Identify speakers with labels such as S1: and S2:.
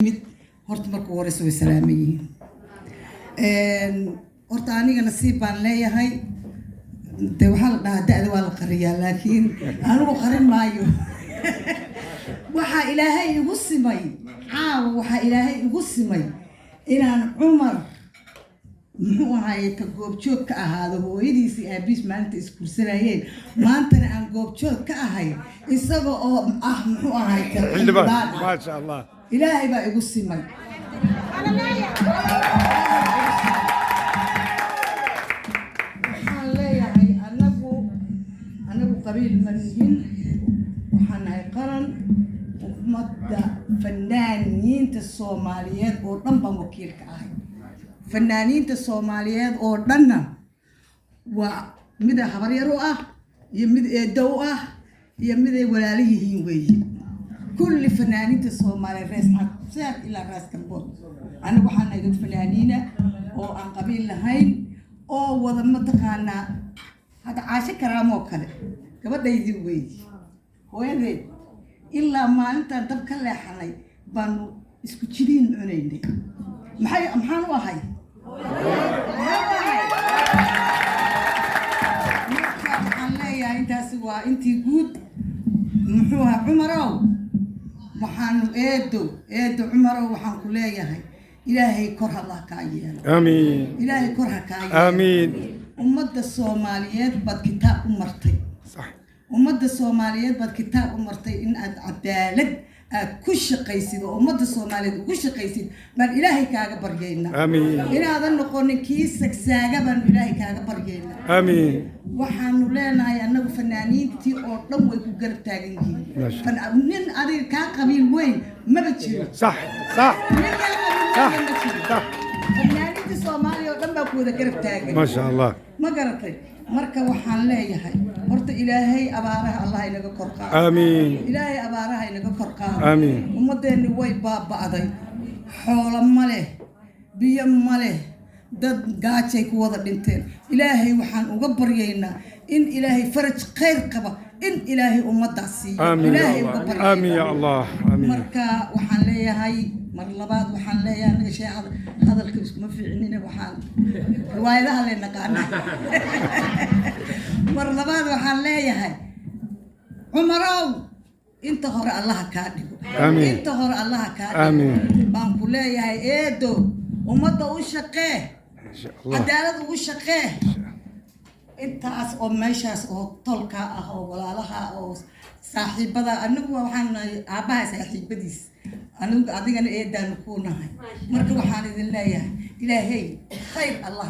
S1: horta markuu horeyso way salaamayeen horta aniga nasiib baan leeyahay de waxa la dhahaa da'da waa la qariyaa laakiin anigu qarin maayo waxa ilaahay igu simay waxa ilaahay igu simay inaan Umar muxuu ahaay ka goobjoog ka ahaado hooyadiisii aabiis maanta iskursanayeen maantana aan goobjoog ka ahay isaga oo muxuu ahaay ka xildhibaan ma sha Allah ilaahay baa igu simay waxaan leeyahay anagu qabiil manihin waxaan nahay qaran ummadda fanaaniinta Soomaaliyeed oo dhan baan wakiil ka ahay fanaaniinta Soomaaliyeed oo dhanna waa mid habar yar u ah iyo mid eedow ah iyo mid ay walaal yihiin weeyii كل فنانين الصومالي رئيس حساب إلى رئيس كبور أنا وحنا يقول فنانينا أو عن قبيل لهين أو وضع مدخلنا هذا عاشق كرامه كله كبر يجيبوي وين إلا ما أنت تبكر له حناي بانو إسكتشرين عنيني محن وهاي الله يا أنت سوا أنت جود محوها عمره waxaan eedo Umar waxaan ku leeyahay ilaahay kor Allah ka yeelo amiin ilaahay kor ha ka yeelo amiin ummadda Soomaaliyeed bad kitaab u martay sax ummadda Soomaaliyeed bad kitaab u martay in aad cadaalad aad ku shaqaysid ummadda Soomaaliyeed ku shaqaysid bal ilaahay kaaga baryayna amiin inaadan noqonin kii sagsaaga baan ilaahay kaaga baryayna amiin waxaanu leenahay anagu fanaaniintii oo dhan way ku garab taagan yihiin fanaanin adiga ka qabiil weyn ma jiro صح fanaaniinta Soomaaliya oo dhan baa ku wada garab taagan ma sha Allah ma garatay marka waxaan leeyahay horta ilaahay abaaraha Allah inaga kor qaado amiin ilaahay abaaraha inaga kor qaado amiin ummadeena way baaba'day xoolo ma leh biyo ma leh dad gaajay ku wada dhinteen ilaahay waxaan uga baryaynaa in ilaahay faraj khayr qaba in ilaahay ummadaas siiyo ilaahay uga baryaynaa amiin ya Allah amiin marka waxaan leeyahay mar labaad waxaan leeyahay sheekh hadalka isma fiicnina waxaan riwaayadaha la naqaana mar labaad waxaan leeyahay Umarow inta hore Allah ka dhigo inta hore Allah ka dhigo baan ku leeyahay eedo ummadda u shaqee cadaalad ugu shaqee intaas oo meeshaas oo tolka ah oo walaalaha oo saaxiibada anigu waxaan aabaha saaxiibadiis anigu adigana eedaan ku nahay marka waxaan idin leeyahay ilaahay khayr Allah